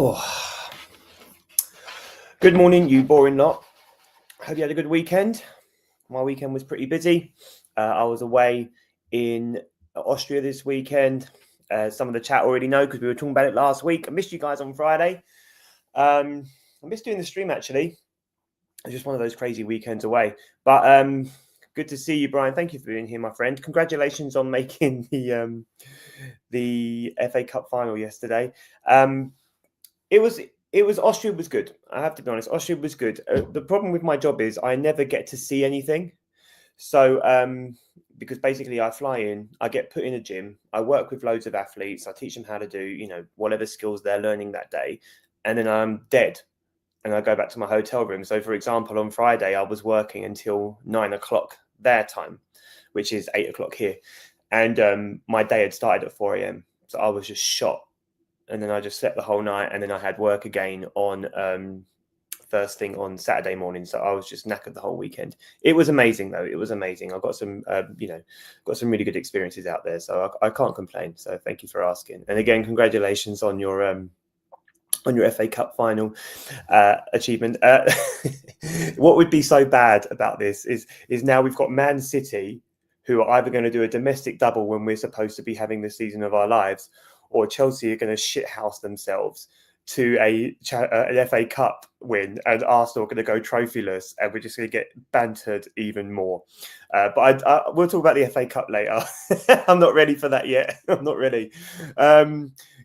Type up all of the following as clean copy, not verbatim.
Oh, good morning, you boring lot. Hope you had a good weekend. My weekend was pretty busy. I was away in Austria this weekend. Some of the chat already know because we were talking about it last week. I missed you guys on Friday. I missed doing the stream actually. It's just one of those crazy weekends away. But good to see you, Brian. Thank you for being here, my friend. Congratulations on making the FA Cup final yesterday. It was Austria was good. I have to be honest. Austria was good. The problem with my job is I never get to see anything. So because basically I fly in, I get put in a gym, I work with loads of athletes, I teach them how to do, whatever skills they're learning that day, and then I'm dead and I go back to my hotel room. So for example, on Friday, I was working until 9:00 their time, which is 8:00 here. And my day had started at 4 a.m. So I was just shot. And then I just slept the whole night, and then I had work again on first thing on Saturday morning. So I was just knackered the whole weekend. It was amazing, though. It was amazing. I got some, got some really good experiences out there. So I can't complain. So thank you for asking. And again, congratulations on your FA Cup final achievement. What would be so bad about this is now we've got Man City, who are either going to do a domestic double when we're supposed to be having the season of our lives, or Chelsea are going to shithouse themselves to an FA Cup win, and Arsenal are going to go trophyless, and we're just going to get bantered even more. But we'll talk about the FA Cup later. I'm not ready for that yet. I'm not ready.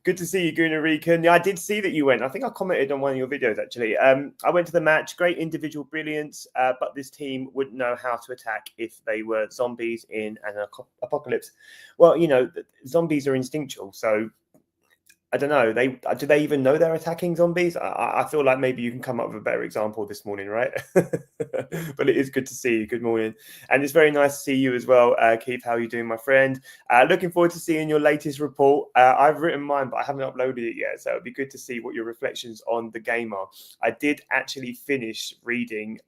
Good to see you, Gunnar Rican. Yeah, I did see that you went. I think I commented on one of your videos, actually. I went to the match. Great individual brilliance, but this team wouldn't know how to attack if they were zombies in an apocalypse. Well, zombies are instinctual, so I don't know. Do they even know they're attacking zombies? I feel like maybe you can come up with a better example this morning, right? But it is good to see you. Good morning, and it's very nice to see you as well, Keith. How are you doing, my friend? Looking forward to seeing your latest report. I've written mine, but I haven't uploaded it yet, so it'd be good to see what your reflections on the game are. I did actually finish reading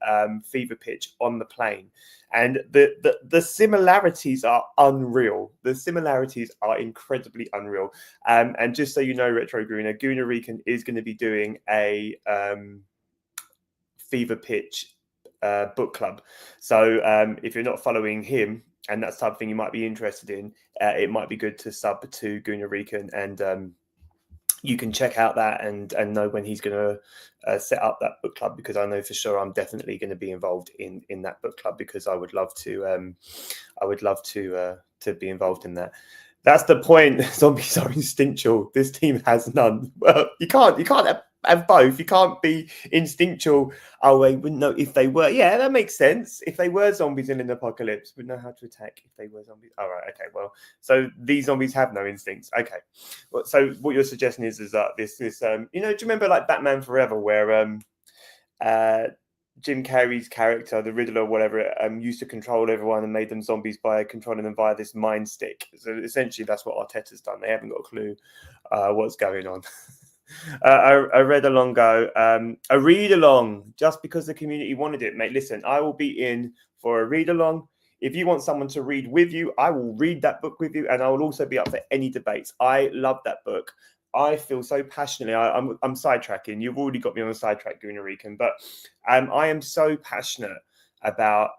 Fever Pitch on the plane. And the similarities are unreal. The similarities are incredibly unreal. And just so you know, Retro Gunnar Rican is going to be doing a Fever Pitch book club. So if you're not following him and that's the type of thing you might be interested in, it might be good to sub to Gunnar Rican, and you can check out that and know when he's going to set up that book club, because I know for sure I'm definitely going to be involved in that book club, because I would love to be involved in that. That's the point. Zombies are instinctual. This team has none. Well, you can't have both. You can't be instinctual. Oh, I wouldn't know if they were. Yeah, that makes sense. If they were zombies in an apocalypse, would know how to attack if they were zombies. All right. Okay. Well, so these zombies have no instincts. Okay. Well, so what you're suggesting is that this do you remember like Batman Forever, where Jim Carrey's character, the Riddler or whatever, used to control everyone and made them zombies by controlling them via this mind stick. So essentially, that's what Arteta's done. They haven't got a clue what's going on. A read along a read along just because the community wanted it, mate. Listen, I will be in for a read along. If you want someone to read with you, I will read that book with you, and I will also be up for any debates. I love that book. I feel so passionately. I'm sidetracking. You've already got me on a sidetrack, Gunnar Rican, but I am so passionate about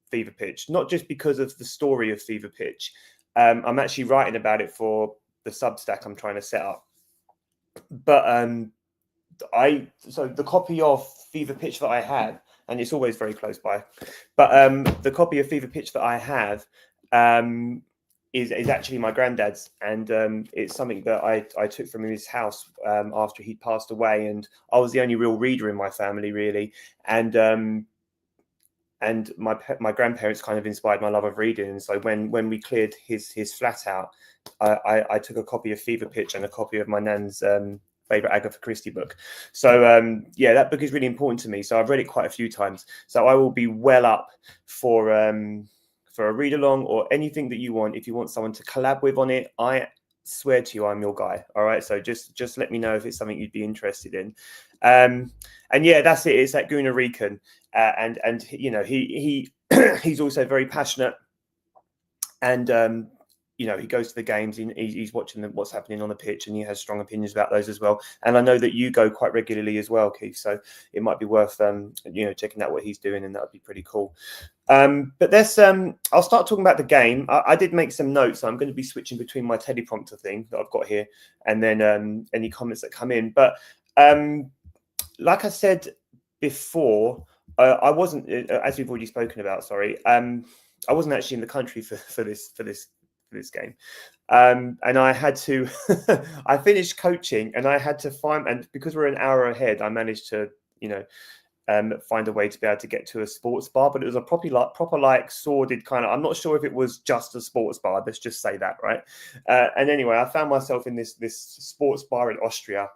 Fever Pitch, not just because of the story of Fever Pitch. I'm actually writing about it for the Substack I'm trying to set up. But so the copy of Fever Pitch that I have, and it's always very close by, but the copy of Fever Pitch that I have is actually my granddad's, and it's something that I took from his house after he'd passed away, and I was the only real reader in my family, really, and my grandparents kind of inspired my love of reading. And so when we cleared his flat out, I took a copy of Fever Pitch and a copy of my nan's favorite Agatha Christie book. So yeah, that book is really important to me. So I've read it quite a few times. So I will be well up for a read along or anything that you want. If you want someone to collab with on it, I swear to you, I'm your guy. All right. So just let me know if it's something you'd be interested in. And yeah, that's it. It's that Gunnar Rican. And he he's also very passionate, and he goes to the games, he's watching what's happening on the pitch, and he has strong opinions about those as well. And I know that you go quite regularly as well, Keith. So it might be worth checking out what he's doing, and that would be pretty cool. But I'll start talking about the game. I did make some notes. So I'm going to be switching between my teleprompter thing that I've got here and then any comments that come in. But like I said before, I wasn't, as we've already spoken about. Sorry, I wasn't actually in the country for this game, and I had to. I finished coaching, and I had to find, and because we're an hour ahead, I managed to find a way to be able to get to a sports bar, but it was a proper sordid kind of. I'm not sure if it was just a sports bar. Let's just say that, right? And anyway, I found myself in this sports bar in Austria.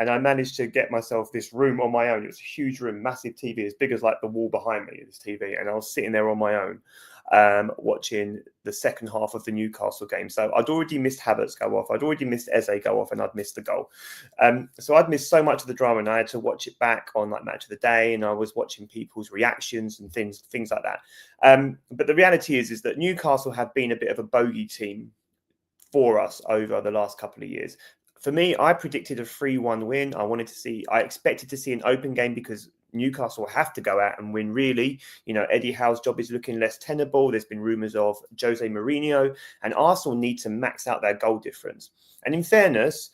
And I managed to get myself this room on my own. It was a huge room, massive TV, as big as like the wall behind me, this TV. And I was sitting there on my own, watching the second half of the Newcastle game. So I'd already missed Havertz go off. I'd already missed Eze go off, and I'd missed the goal. So I'd missed so much of the drama, and I had to watch it back on like Match of the Day, and I was watching people's reactions and things like that. But the reality is that Newcastle have been a bit of a bogey team for us over the last couple of years. For me, I predicted a 3-1 win. I expected to see an open game because Newcastle have to go out and win, really. Eddie Howe's job is looking less tenable. There's been rumours of Jose Mourinho, and Arsenal need to max out their goal difference. And in fairness,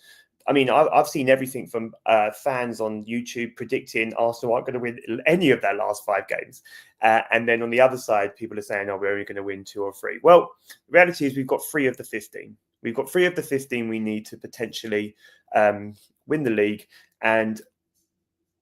I mean, I've seen everything from fans on YouTube predicting Arsenal aren't going to win any of their last 5 games. And then on the other side, people are saying, we're only going to win 2 or 3. Well, the reality is we've got 3 of the 15. We've got 3 of the 15 we need to potentially win the league. And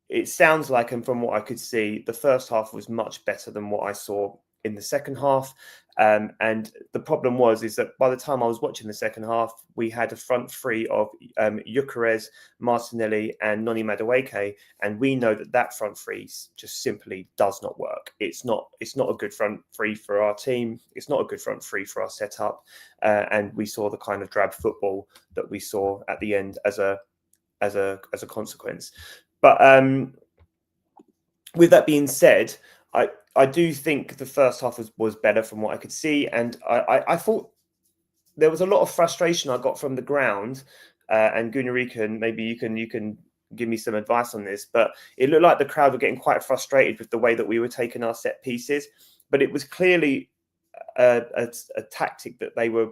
it sounds like, and from what I could see, the first half was much better than what I saw in the second half. And the problem is that by the time I was watching the second half, we had a front 3 of Gyökeres, Martinelli, and Noni Madueke, and we know that front 3 just simply does not work. It's not a good front 3 for our team. It's not a good front 3 for our setup, and we saw the kind of drab football that we saw at the end as a consequence. But with that being said, I do think the first half was better from what I could see, and I thought there was a lot of frustration I got from the ground. And Gunnar, maybe you can give me some advice on this, but it looked like the crowd were getting quite frustrated with the way that we were taking our set pieces. But it was clearly a tactic that they were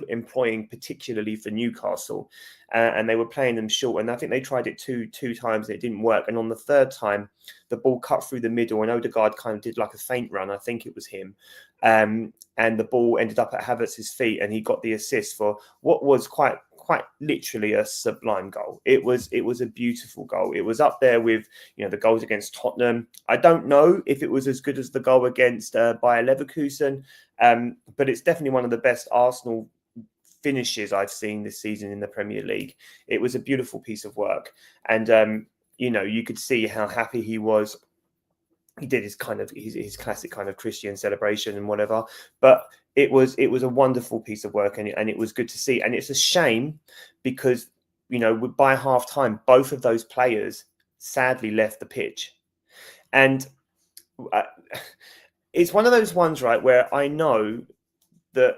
employing, particularly for Newcastle, and they were playing them short. And I think they tried it two times and it didn't work. And on the third time, the ball cut through the middle, and Odegaard kind of did like a feint run. I think it was him, and the ball ended up at Havertz's feet, and he got the assist for what was quite literally a sublime goal. It was a beautiful goal. It was up there with the goals against Tottenham. I don't know if it was as good as the goal against Bayer Leverkusen, but it's definitely one of the best Arsenal finishes I've seen this season in the Premier League. It was a beautiful piece of work, and you could see how happy he was. He did his classic kind of Christian celebration and whatever, but it was a wonderful piece of work, and it was good to see. And it's a shame because by half time, both of those players sadly left the pitch, and it's one of those ones, right, where I know that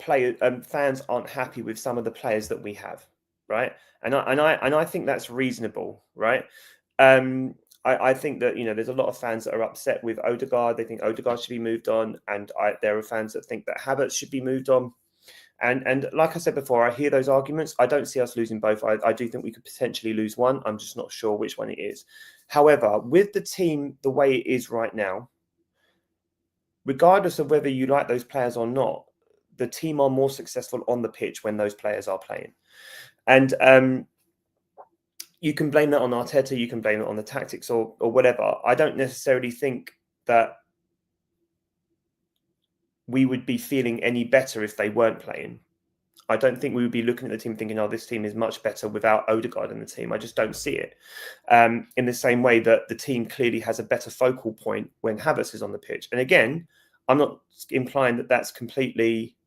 fans aren't happy with some of the players that we have, right, and I think that's reasonable, right. I think that there's a lot of fans that are upset with Odegaard. They think Odegaard should be moved on, and there are fans that think that Havertz should be moved on. And like I said before, I hear those arguments. I don't see us losing both. I do think we could potentially lose one. I'm just not sure which one it is. However, with the team the way it is right now, regardless of whether you like those players or not, the team are more successful on the pitch when those players are playing. And you can blame that on Arteta, you can blame it on the tactics or whatever. I don't necessarily think that we would be feeling any better if they weren't playing. I don't think we would be looking at the team thinking, this team is much better without Odegaard in the team. I just don't see it. In the same way that the team clearly has a better focal point when Havertz is on the pitch. And again, I'm not implying that that's completely...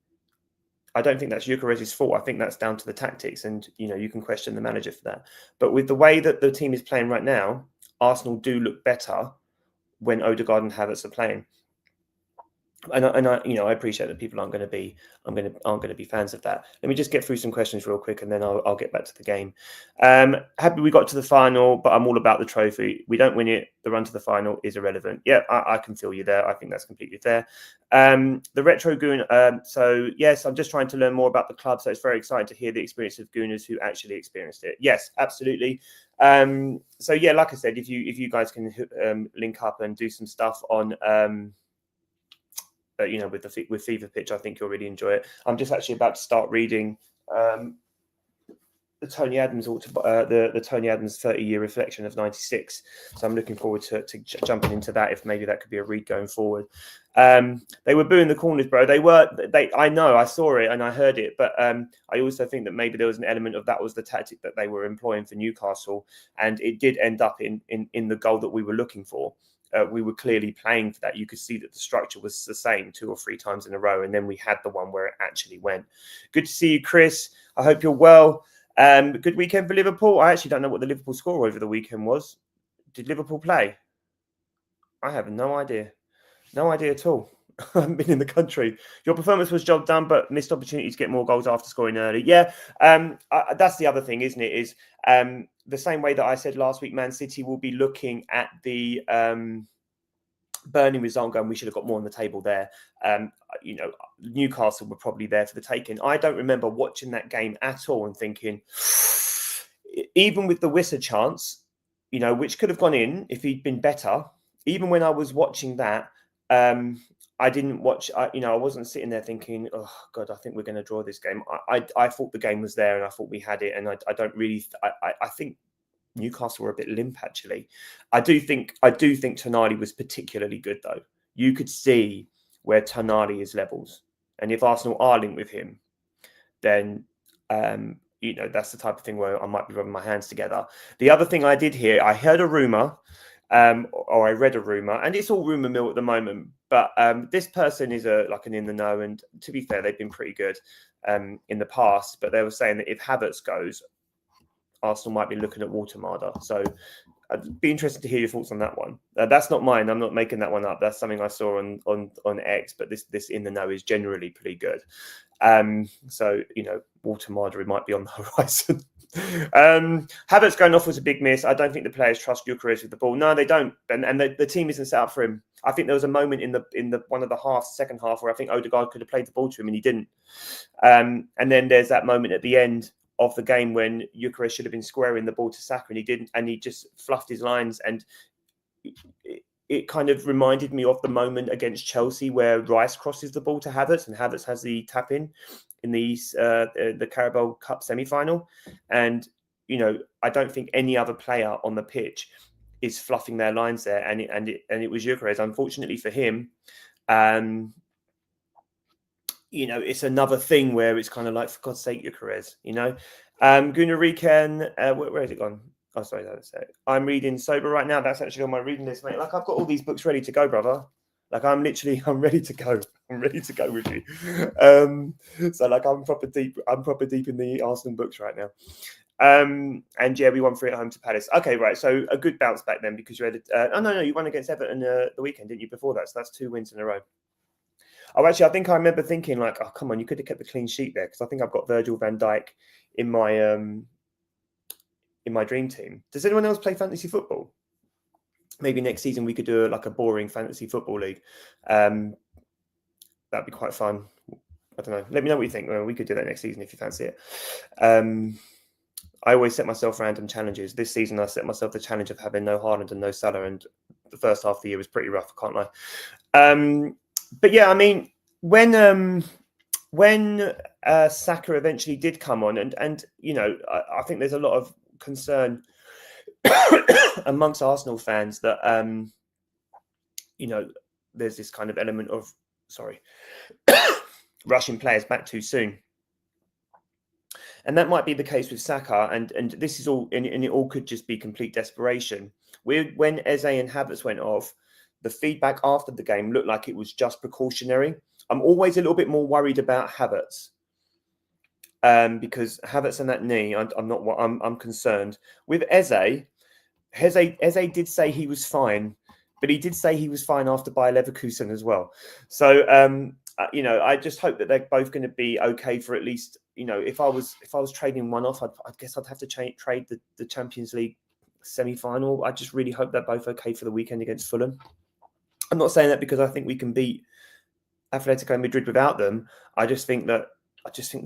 I don't think that's Gyökeres' fault. I think that's down to the tactics, and you can question the manager for that. But with the way that the team is playing right now, Arsenal do look better when Odegaard and Havertz are playing. and I, you know, I appreciate that people aren't going to be fans of that. Let me just get through some questions real quick, and then I'll get back to the game. Happy we got to the final, but I'm all about the trophy. We don't win it, the run to the final is irrelevant. Yeah, I can feel you there. I think that's completely fair. The retro goon. So yes, I'm just trying to learn more about the club. So it's very exciting to hear the experience of gooners who actually experienced it. Yes, absolutely. So yeah, like I said, if you guys can link up and do some stuff on. You know, with Fever Pitch, I think you'll really enjoy it. I'm just actually about to start reading the Tony Adams the Tony Adams 30-year reflection of '96. So I'm looking forward to jumping into that. If maybe that could be a read going forward. They were booing the corners, bro. I know, I saw it and I heard it, but I also think that maybe there was an element of that was the tactic that they were employing for Newcastle, and it did end up in the goal that we were looking for. We were clearly playing for that. You could see that the structure was the same 2 or 3 times in a row. And then we had the one where it actually went. Good to see you, Chris. I hope you're well. Good weekend for Liverpool. I actually don't know what the Liverpool score over the weekend was. Did Liverpool play? I have no idea. No idea at all. I haven't been in the country. Your performance was job done, but missed opportunity to get more goals after scoring early. Yeah, that's the other thing, isn't it? Is the same way that I said last week, Man City will be looking at the Burnley result going, we should have got more on the table there. You know, Newcastle were probably there for the taking. I don't remember watching that game at all and thinking, even with the Wissa chance, you know, which could have gone in if he'd been better. Even when I was watching that, I didn't watch. You know, I wasn't sitting there thinking, "Oh God, I think we're going to draw this game." I thought the game was there, and I thought we had it. And I don't really. I think Newcastle were a bit limp, actually. I do think Tonali was particularly good, though. You could see where Tonali is levels, and if Arsenal are linked with him, then you know, that's the type of thing where I might be rubbing my hands together. The other thing I did hear, I heard a rumor. Or I read a rumor, and it's all rumor mill at the moment. But this person is like an in the know, and to be fair, they've been pretty good in the past. But they were saying that if Havertz goes, Arsenal might be looking at Watermarder. So I'd be interested to hear your thoughts on that one. That's not mine. I'm not making that one up. That's something I saw on X. But this in the know is generally pretty good. So you know, Watermarder might be on the horizon. Havertz going off was a big miss. I don't think the players trust Gyökeres with the ball. No, they don't, and the team isn't set up for him. I think there was a moment in the one of the second half, where I think Odegaard could have played the ball to him and he didn't. And then there's that moment at the end of the game when Gyökeres should have been squaring the ball to Saka and he didn't, and he just fluffed his lines. And it kind of reminded me of the moment against Chelsea where Rice crosses the ball to Havertz and Havertz has the tap in the Carabao Cup semi-final. And, you know, I don't think any other player on the pitch is fluffing their lines there. And it was Gyökeres. Unfortunately for him, you know, it's another thing where it's kind of like, for God's sake, Gyökeres, you know. Gunnar Riken, where has it gone? Oh, sorry, that's it. I'm reading Sober right now. That's actually on my reading list, mate. Like, I've got all these books ready to go, brother. Like, I'm ready to go. I'm ready to go with you. So, like, I'm proper deep in the Arsenal books right now. And yeah, we won 3 at home to Palace. Okay, right. So a good bounce back then, because you had you won against Everton the weekend, didn't you? Before that, so that's 2 wins in a row. Oh, actually, I think I remember thinking, like, oh, come on, you could have kept the clean sheet there, because I think I've got Virgil van Dijk in my dream team. Does anyone else play fantasy football? Maybe next season we could do a boring fantasy football league. That'd be quite fun. I don't know. Let me know what you think. We could do that next season if you fancy it. I always set myself random challenges. This season, I set myself the challenge of having no Haaland and no Salah, and the first half of the year was pretty rough. I can't lie. But yeah, I mean, when Saka eventually did come on, and you know, I think there's a lot of concern amongst Arsenal fans that you know, there's this kind of element of rushing players back too soon. And that might be the case with Saka, and this is all, and it all could just be complete desperation. When Eze and Havertz went off, the feedback after the game looked like it was just precautionary. I'm always a little bit more worried about Havertz, because Havertz and that knee, I'm concerned with Eze. Eze did say he was fine, but he did say he was fine after Bayer Leverkusen as well. So I just hope that they're both going to be okay for at least. If I was trading one off, I guess I'd have to trade the Champions League semi-final. I just really hope they're both okay for the weekend against Fulham. I'm not saying that because I think we can beat Atletico Madrid without them. I just think the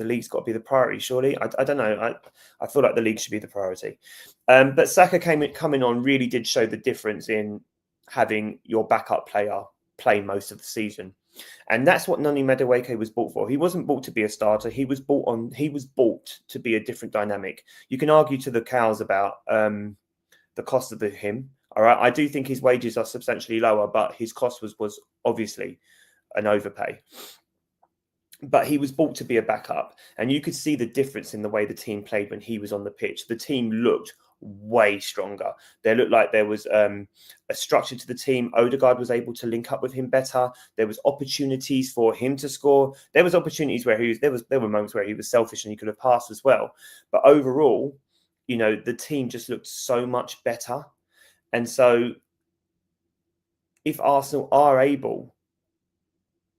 league's got to be the priority. Surely, I don't know. I feel like the league should be the priority. But Saka coming on really did show the difference in having your backup player play most of the season, and that's what Noni Madueke was bought for. He wasn't bought to be a starter. He was bought to be a different dynamic. You can argue to the cows about the cost of him. All right, I do think his wages are substantially lower, but his cost was obviously an overpay. But he was bought to be a backup, and you could see the difference in the way the team played when he was on the pitch. The team looked way stronger. There looked like there was a structure to the team. Odegaard was able to link up with him better. There was opportunities for him to score. There was opportunities where there were moments where he was selfish and he could have passed as well. But overall, the team just looked so much better. And so if Arsenal are able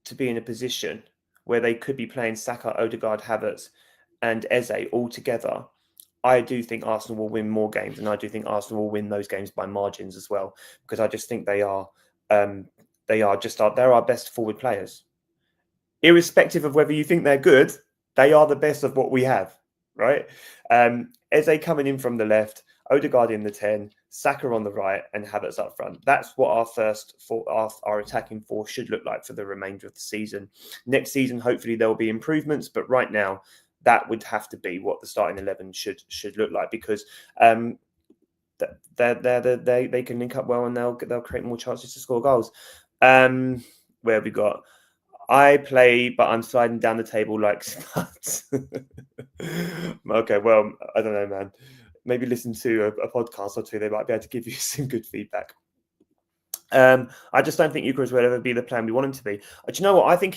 to be in a position where they could be playing Saka, Odegaard, Havertz and Eze all together, I do think Arsenal will win more games, and I do think Arsenal will win those games by margins as well, because I just think they're our best forward players. Irrespective of whether you think they're good, they are the best of what we have, right? Eze coming in from the left, Odegaard in the 10, Saka on the right, and Havertz up front. That's what our attacking force should look like for the remainder of the season. Next season, hopefully there will be improvements, but right now that would have to be what the starting 11 should look like, because they can link up well and they'll create more chances to score goals. Where have we got? I play, but I'm sliding down the table like Spuds. Okay, well, I don't know, man. Maybe listen to a podcast or two. They might be able to give you some good feedback. I just don't think Eucharist will ever be the plan we want him to be. Do you know what? I think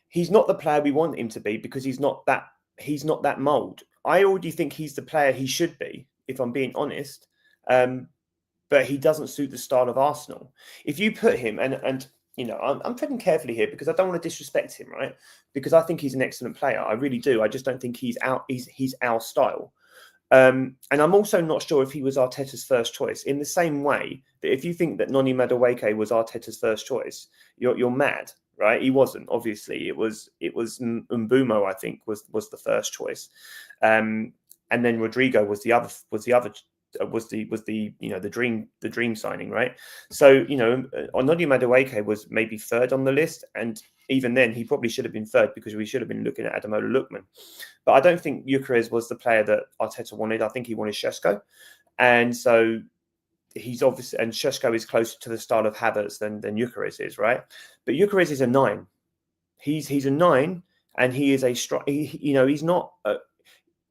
he's not the player we want him to be, because he's not that mould. I already think he's the player he should be, if I'm being honest. But he doesn't suit the style of Arsenal. If you put him and I'm treading carefully here because I don't want to disrespect him, right? Because I think he's an excellent player. I really do. I just don't think he's our style. And I'm also not sure if he was Arteta's first choice. In the same way that if you think that Noni Madueke was Arteta's first choice, you're mad, right? He wasn't. Obviously, it was Mbumo, I think, was the first choice, and then Rodrigo was the dream signing, right? So Noni Madueke was maybe third on the list, and even then he probably should have been third, because we should have been looking at Ademola Lookman. But I don't think Gyökeres was the player that Arteta wanted. I think he wanted Šeško, and so he's obviously, and Šeško is closer to the style of Havertz than Gyökeres is, right? But Gyökeres is a 9. He's a 9, and he is a strong. He's not.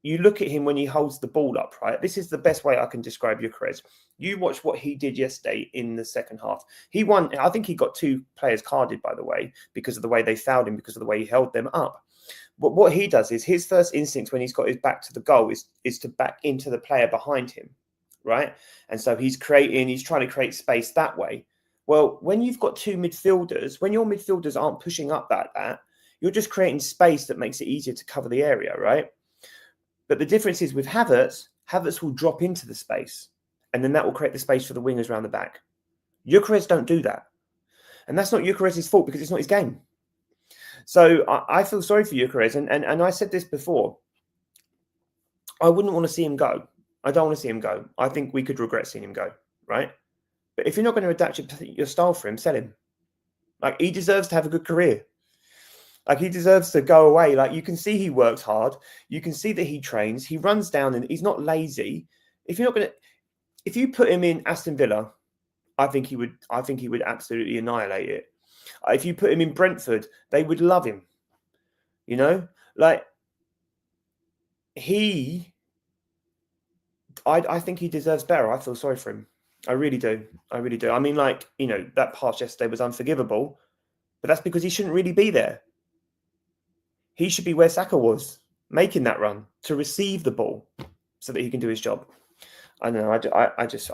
You look at him when he holds the ball up, right? This is the best way I can describe Gyökeres. You watch what he did yesterday in the second half. He won. I think he got 2 players carded, by the way, because of the way they fouled him, because of the way he held them up. But what he does is, his first instinct when he's got his back to the goal is to back into the player behind him, right? And so he's trying to create space that way. Well, when you've got 2 midfielders, when your midfielders aren't pushing up that, you're just creating space that makes it easier to cover the area, right? But the difference is with Havertz will drop into the space, and then that will create the space for the wingers around the back. Gyökeres don't do that. And that's not Gyökeres' fault, because it's not his game. So I feel sorry for Gyökeres. And I said this before. I wouldn't want to see him go. I don't want to see him go. I think we could regret seeing him go, right? But if you're not going to adapt your style for him, sell him. Like, he deserves to have a good career. Like, he deserves to go away. Like, you can see he works hard. You can see that he trains. He runs down, and he's not lazy. If you put him in Aston Villa, I think he would absolutely annihilate it. If you put him in Brentford, they would love him. Like, I think he deserves better. I feel sorry for him. I really do. I really do. I mean, like, that pass yesterday was unforgivable, but that's because he shouldn't really be there. He should be where Saka was, making that run to receive the ball so that he can do his job. I don't know.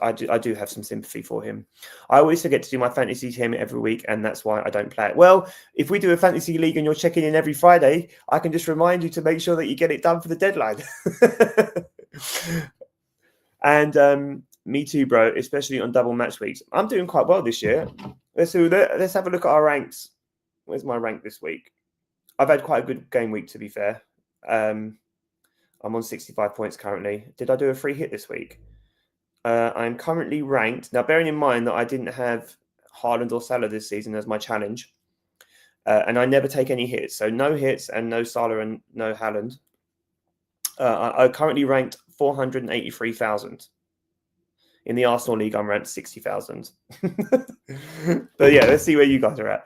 I do have some sympathy for him. I always forget to do my fantasy team every week, and that's why I don't play it. Well, if we do a fantasy league and you're checking in every Friday, I can just remind you to make sure that you get it done for the deadline. And me too, bro. Especially on double match weeks. I'm doing quite well this year. Let's have a look at our ranks. Where's my rank this week? I've had quite a good game week, to be fair. I'm on 65 points currently. Did I do a free hit this week? I'm currently ranked. Now, bearing in mind that I didn't have Haaland or Salah this season as my challenge, and I never take any hits. So no hits and no Salah and no Haaland. I currently ranked 483,000. In the Arsenal League, I'm ranked 60,000. But yeah, let's see where you guys are at.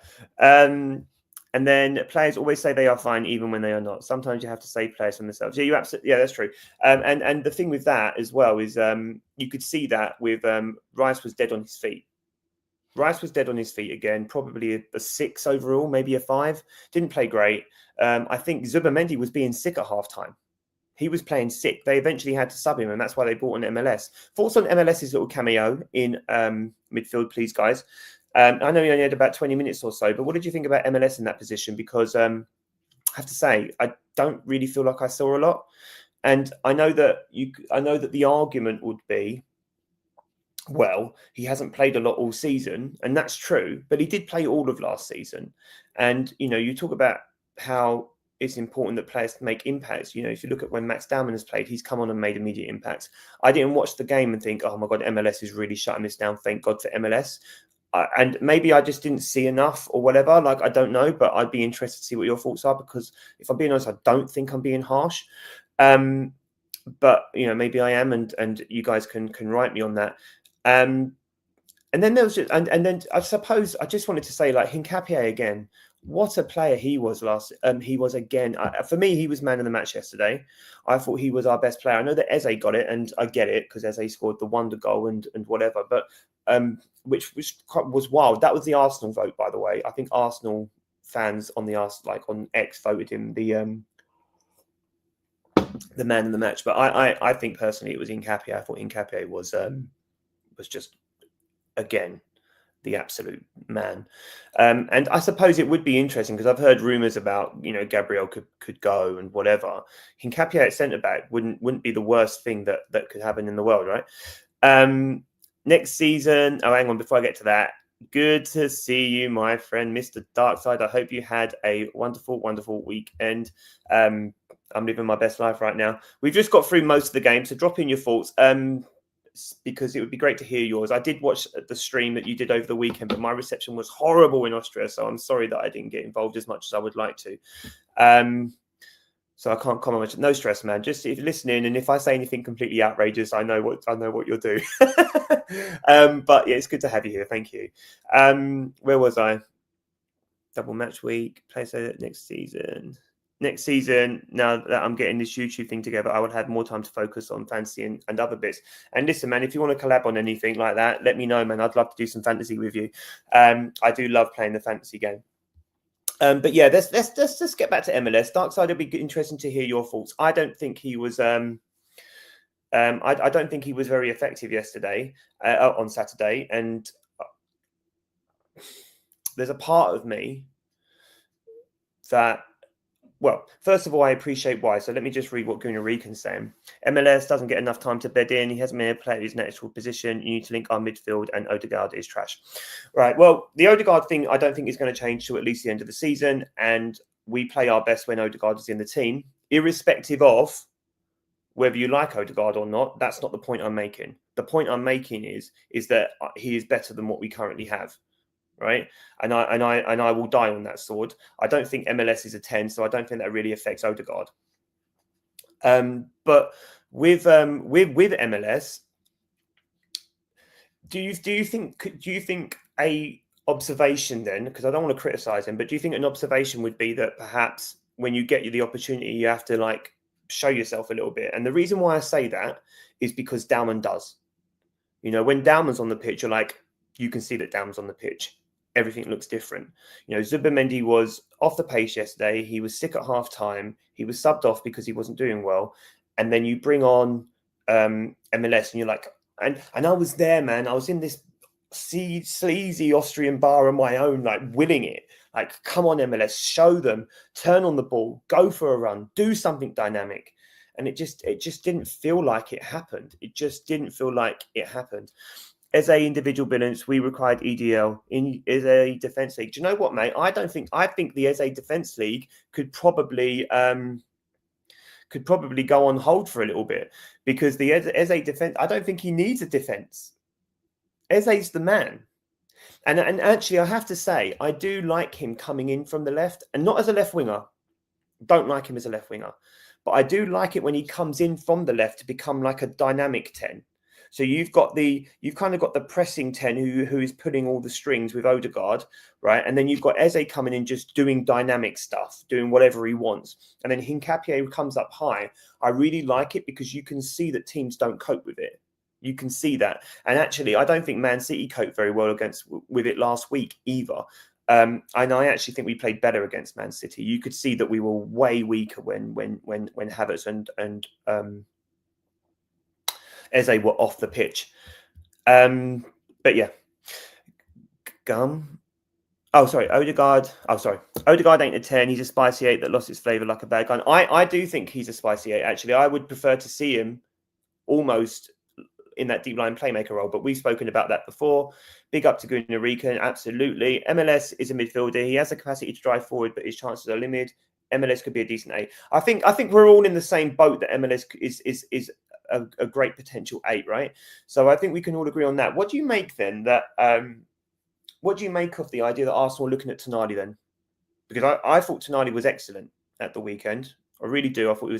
And then players always say they are fine even when they are not. Sometimes you have to save players from themselves. Yeah, that's true. And the thing with that as well is you could see that with Rice was dead on his feet. Rice was dead on his feet again, probably a 6 overall, maybe a 5. Didn't play great. I think Zubamendi was being sick at halftime. He was playing sick. They eventually had to sub him, and that's why they brought on MLS. Thoughts on MLS's little cameo in midfield, please, guys? I know he only had about 20 minutes or so, but what did you think about MLS in that position? Because I have to say, I don't really feel like I saw a lot. And I know that the argument would be, well, he hasn't played a lot all season, and that's true, but he did play all of last season. And, you talk about how it's important that players make impacts. If you look at when Max Dowman has played, he's come on and made immediate impacts. I didn't watch the game and think, oh my God, MLS is really shutting this down. Thank God for MLS. And maybe I just didn't see enough or whatever. I don't know, but I'd be interested to see what your thoughts are, because if I'm being honest, I don't think I'm being harsh. But maybe I am, and you guys can write me on that. And then there was and then I suppose I just wanted to say, Hincapié again. What a player he was he was again. For me, he was man of the match yesterday. I thought he was our best player. I know that Eze got it, and I get it because Eze scored the wonder goal and whatever. But which was wild. That was the Arsenal vote, by the way. I think Arsenal fans on on X voted him the man of the match. But I think personally it was Hincapié. I thought Hincapié was just again the absolute man. And I suppose it would be interesting because I've heard rumours about, Gabriel could go and whatever. Hincapié at centre-back wouldn't be the worst thing that could happen in the world, right? Next season, hang on, before I get to that, good to see you, my friend, Mr. Darkside. I hope you had a wonderful, wonderful weekend. I'm living my best life right now. We've just got through most of the game, so drop in your thoughts. Because it would be great to hear yours. I did watch the stream that you did over the weekend, but my reception was horrible in Austria, so I'm sorry that I didn't get involved as much as I would like to. So I can't comment much. No stress, man. Just if you're listening, and if I say anything completely outrageous, I know what you'll do. But yeah, it's good to have you here. Thank you. Where was I? Double match week. Play next season. Next season, now that I'm getting this YouTube thing together, I would have more time to focus on fantasy and other bits. And listen, man, if you want to collab on anything like that, let me know, man. I'd love to do some fantasy with you. I do love playing the fantasy game. But yeah, let's just get back to MLS. Darkside, it'll be interesting to hear your thoughts. I don't think he was. I don't think he was very effective yesterday on Saturday, and there's a part of me that. Well, first of all, I appreciate why. So let me just read what Gunnar Reeken's saying. MLS doesn't get enough time to bed in. He hasn't been able to play at his natural position. You need to link our midfield, and Odegaard is trash. Right. Well, the Odegaard thing, I don't think is going to change till at least the end of the season. And we play our best when Odegaard is in the team, irrespective of whether you like Odegaard or not. That's not the point I'm making. The point I'm making is that he is better than what we currently have. Right, and I will die on that sword. I don't think MLS is a 10, so I don't think that really affects Odegaard. But with MLS, do you think a observation then? Because I don't want to criticize him, but do you think an observation would be that perhaps when you get the opportunity, you have to show yourself a little bit? And the reason why I say that is because Dowman does. When Dowman's on the pitch, you can see that Dowman's on the pitch. Everything looks different. Zubamendi was off the pace yesterday. He was sick at half time. He was subbed off because he wasn't doing well. And then you bring on MLS, and you're like, and I was there, man. I was in this sleazy Austrian bar on my own, like willing it. Like, come on, MLS, show them, turn on the ball, go for a run, do something dynamic. And it just didn't feel like it happened. It just didn't feel like it happened. As a individual brilliance, we required EDL as a defense league. Do you know what, mate? I think the as a defense league could probably go on hold for a little bit, because the as a defense, I don't think he needs a defense. Eze's the man. And actually, I have to say, I do like him coming in from the left, and not as a left winger. Don't like him as a left winger. But I do like it when he comes in from the left to become like a dynamic 10. So you've kind of got the pressing 10 who is pulling all the strings with Odegaard, right? And then you've got Eze coming in just doing dynamic stuff, doing whatever he wants. And then Hincapié comes up high. I really like it because you can see that teams don't cope with it. You can see that. And actually, I don't think Man City coped very well with it last week either. And I actually think we played better against Man City. You could see that we were way weaker when Havertz and Eze were off the pitch. But yeah, Odegaard. Odegaard ain't a 10. He's a spicy 8 that lost its flavour like a bad gun. I do think he's a spicy 8. Actually, I would prefer to see him almost in that deep line playmaker role, but we've spoken about that before. Big up to Gunnar, absolutely. MLS is a midfielder. He has the capacity to drive forward, but his chances are limited. MLS could be a decent 8. I think we're all in the same boat that MLS is a great potential 8, right? So I think we can all agree on that. What do you make then? What do you make of the idea that Arsenal are looking at Tonali then? Because I thought Tonali was excellent at the weekend. I really do. I thought he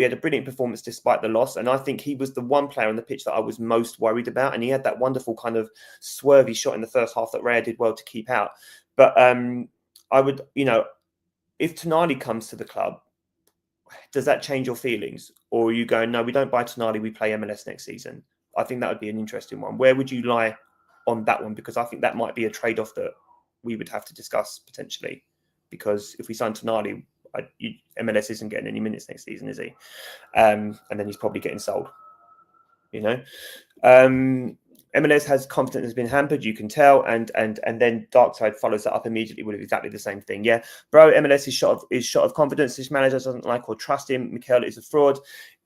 had a brilliant performance despite the loss. And I think he was the one player on the pitch that I was most worried about. And he had that wonderful kind of swervy shot in the first half that Raya did well to keep out. But I would, if Tonali comes to the club, does that change your feelings? Or are you going, no, we don't buy Tonali, we play MLS next season? I think that would be an interesting one. Where would you lie on that one? Because I think that might be a trade-off that we would have to discuss potentially. Because if we sign Tonali, MLS isn't getting any minutes next season, is he? And then he's probably getting sold. MLS has confidence has been hampered, you can tell, and then Darkside follows that up immediately with exactly the same thing. Yeah, bro, MLS is shot of confidence. This manager doesn't like or trust him. Mikel is a fraud.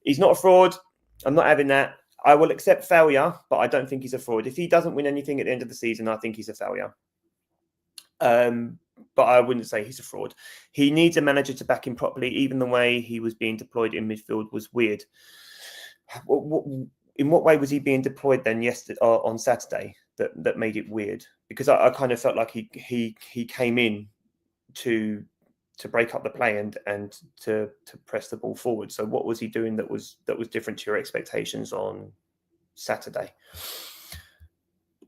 He's not a fraud. I'm not having that. I will accept failure, but I don't think he's a fraud. If he doesn't win anything at the end of the season, I think he's a failure. But I wouldn't say he's a fraud. He needs a manager to back him properly. Even the way he was being deployed in midfield was weird. In what way was he being deployed then on Saturday that made it weird? Because I kind of felt like he came in to break up the play and to press the ball forward. So what was he doing that was different to your expectations on Saturday?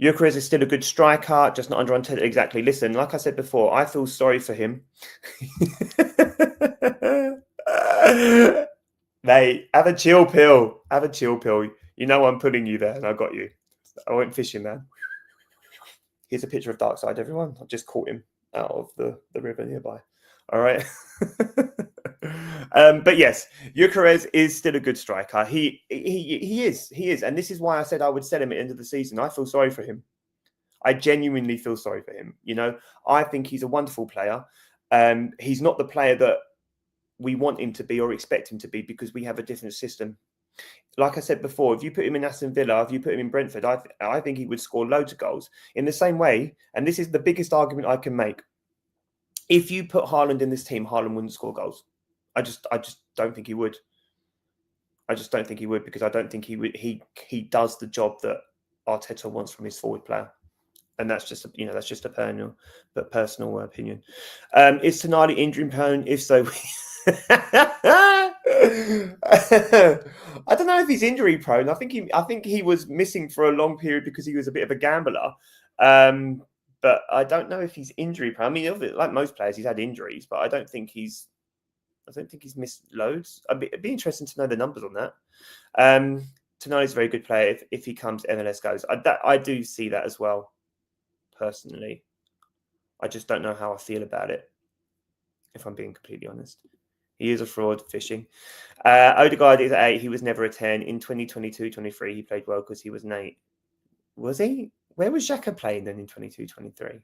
Gyökeres is still a good striker, just not under Arteta. Exactly. Listen, like I said before, I feel sorry for him. Mate, have a chill pill. Have a chill pill. You know I'm putting you there, and I got you. I went fishing, man. Here's a picture of Darkside, everyone. I just caught him out of the river nearby. All right. But yes, Gyökeres is still a good striker. He is. And this is why I said I would sell him at the end of the season. I feel sorry for him. I genuinely feel sorry for him. I think he's a wonderful player. He's not the player that we want him to be or expect him to be because we have a different system. Like I said before, if you put him in Aston Villa, if you put him in Brentford, I think he would score loads of goals. In the same way, and this is the biggest argument I can make, if you put Haaland in this team, Haaland wouldn't score goals. I just don't think he would. I just don't think he would because I don't think he would. He does the job that Arteta wants from his forward player, and that's just a personal opinion. Is Tonali injury prone? If so, I don't know if he's injury prone. I think he was missing for a long period because he was a bit of a gambler. But I don't know if he's injury prone. I mean, like most players, he's had injuries, but I don't think he's missed loads. It'd be interesting to know the numbers on that. Tonali's a very good player. If he comes, MLS goes. I do see that as well, personally. I just don't know how I feel about it, if I'm being completely honest. He is a fraud fishing. Odegaard is 8. He was never a 10. In 2022-23, he played well because he was an 8. Was he? Where was Xhaka playing then in 22-23?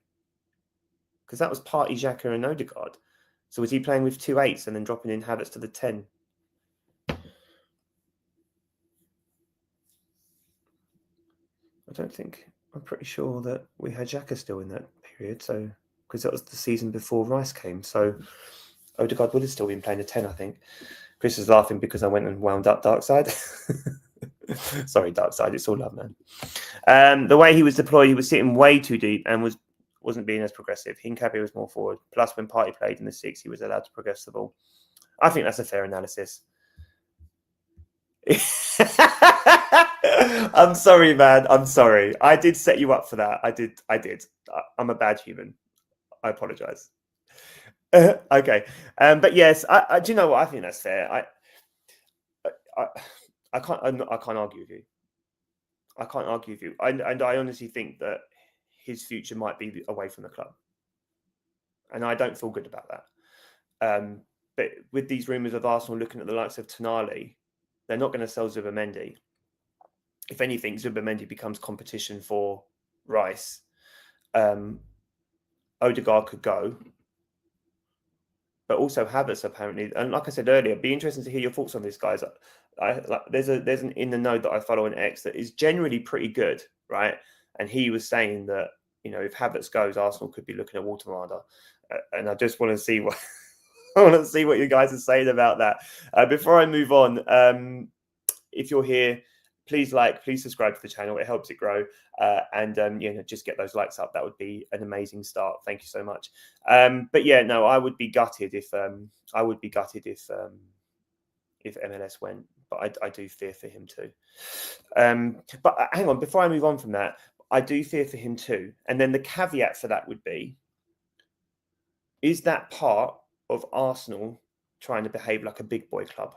Because that was partly Xhaka and Odegaard. So was he playing with 2 8s and then dropping in Havertz to the 10? I don't think. I'm pretty sure that we had Xhaka still in that period. So because that was the season before Rice came. So Odegaard would have still been playing a 10, I think. Chris is laughing because I went and wound up Darkside. Sorry, Darkside. It's all love, man. The way he was deployed, he was sitting way too deep and wasn't being as progressive. Hincapié was more forward. Plus, when Partey played in the 6, he was allowed to progress the ball. I think that's a fair analysis. I'm sorry, man. I'm sorry. I did set you up for that. I did. I'm a bad human. I apologize. Okay. But yes, do you know what? I think that's fair. I can't argue with you. I can't argue with you. And I honestly think that his future might be away from the club. And I don't feel good about that. But with these rumours of Arsenal looking at the likes of Tonali, they're not going to sell Zubimendi. If anything, Zubimendi becomes competition for Rice. Odegaard could go. But also Havertz apparently. And like I said earlier, it'd be interesting to hear your thoughts on this, guys. There's an in the know that I follow on X that is generally pretty good, right? And he was saying that, if Havertz goes, Arsenal could be looking at Watermada. And I just want to see what you guys are saying about that. Before I move on, if you're here, please subscribe to the channel. It helps it grow. And just get those likes up. That would be an amazing start. Thank you so much. But yeah, no, I would be gutted if MLS went. But I do fear for him too. But hang on, before I move on from that, I do fear for him too. And then the caveat for that would be, is that part of Arsenal trying to behave like a big boy club?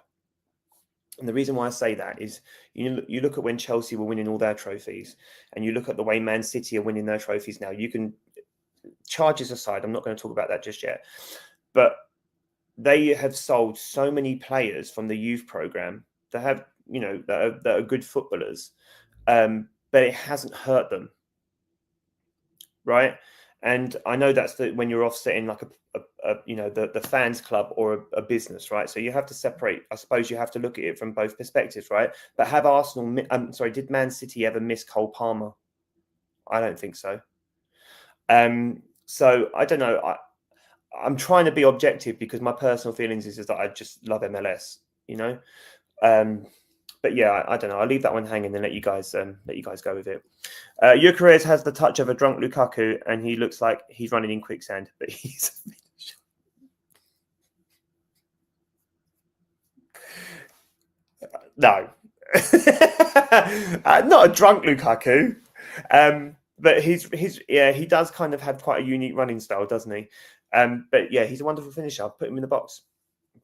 And the reason why I say that is you look at when Chelsea were winning all their trophies, and you look at the way Man City are winning their trophies now. You can, charges aside, I'm not going to talk about that just yet, but they have sold so many players from the youth program that have, that are good footballers, but it hasn't hurt them, right? And I know that's when you're offsetting like the fans club or a business, right? So you have to separate. I suppose you have to look at it from both perspectives, right? But have Arsenal? Did Man City ever miss Cole Palmer? I don't think so. So I don't know. I'm trying to be objective because my personal feelings is that I just love MLS, But yeah, I don't know. I'll leave that one hanging and let you guys go with it. Gyökeres has the touch of a drunk Lukaku, and he looks like he's running in quicksand, but he's no, not a drunk Lukaku. But he does kind of have quite a unique running style, doesn't he? But yeah, he's a wonderful finisher. I'll put him in the box.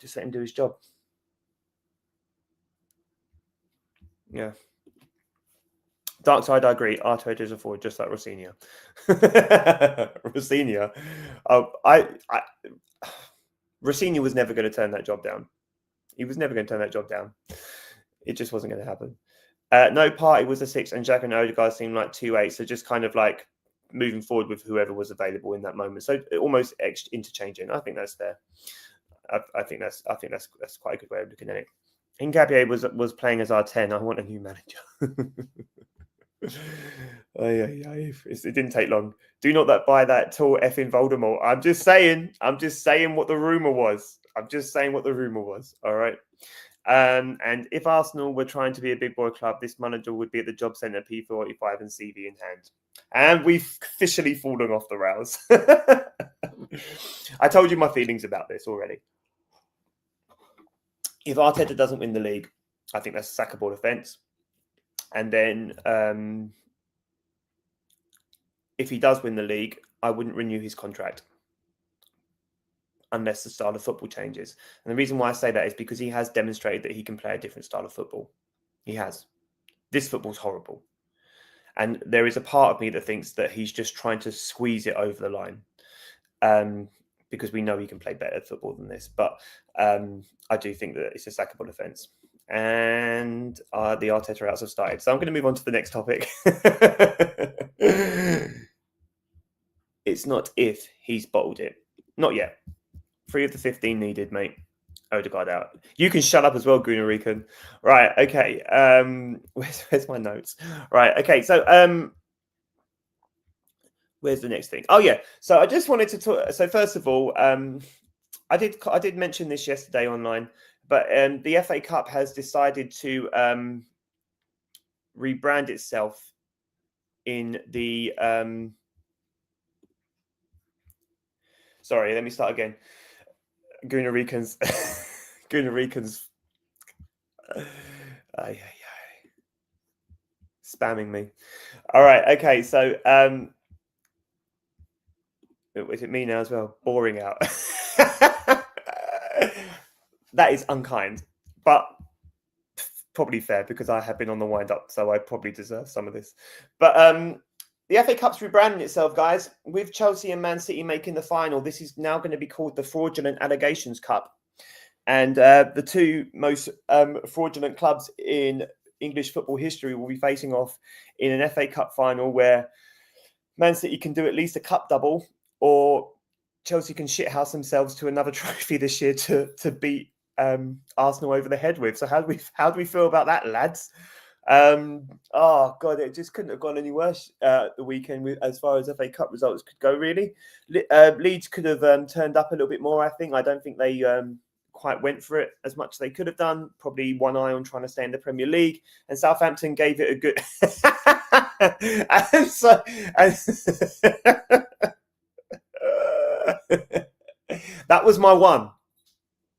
Just let him do his job. Yeah. Dark side, I agree. Arteta is a forward, just like Rosinha. Rosinha. Rosinha was never going to turn that job down. He was never going to turn that job down. It just wasn't going to happen. No, Partey was a 6, and Xhaka and Odegaard seemed like 2 8. So just kind of like moving forward with whoever was available in that moment. So almost interchanging. I think that's fair. I think that's quite a good way of looking at it. Hincapié was playing as our 10. I want a new manager. It didn't take long. Do not buy that tall effing Voldemort. I'm just saying what the rumor was. All right. And if Arsenal were trying to be a big boy club, this manager would be at the job centre, P45 and CV in hand. And we've officially fallen off the rails. I told you my feelings about this already. If Arteta doesn't win the league, I think that's a sackable offence. And then if he does win the league, I wouldn't renew his contract unless the style of football changes. And the reason why I say that is because he has demonstrated that he can play a different style of football. He has. This football's horrible. And there is a part of me that thinks that he's just trying to squeeze it over the line. because we know he can play better football than this. But I do think that it's a sackable offence. And the Arteta outs have started. So I'm going to move on to the next topic. It's not if he's bottled it. Not yet. 3 of the 15 needed, mate. Odegaard out. You can shut up as well, Gunarican. Right, okay. Where's my notes? Right, okay. So where's the next thing? Oh yeah. So I just wanted to talk. So first of all, I did mention this yesterday online, but the FA Cup has decided to rebrand itself in the. Sorry, let me start again. Gunaricans. Spamming me. All right. Okay. So is it me now as well? Boring out. That is unkind, but probably fair because I have been on the wind up, so I probably deserve some of this. But the FA Cup's rebranding itself, guys, with Chelsea and Man City making the final. This is now going to be called the Fraudulent Allegations Cup. And the two most fraudulent clubs in English football history will be facing off in an FA Cup final where Man City can do at least a cup double, or Chelsea can shithouse themselves to another trophy this year to beat Arsenal over the head with. So how do we feel about that, lads? Oh god, it just couldn't have gone any worse the weekend as far as FA Cup results could go. Really, Leeds could have turned up a little bit more. I don't think they quite went for it as much as they could have done. Probably one eye on trying to stay in the Premier League, and Southampton gave it a good. That was my one.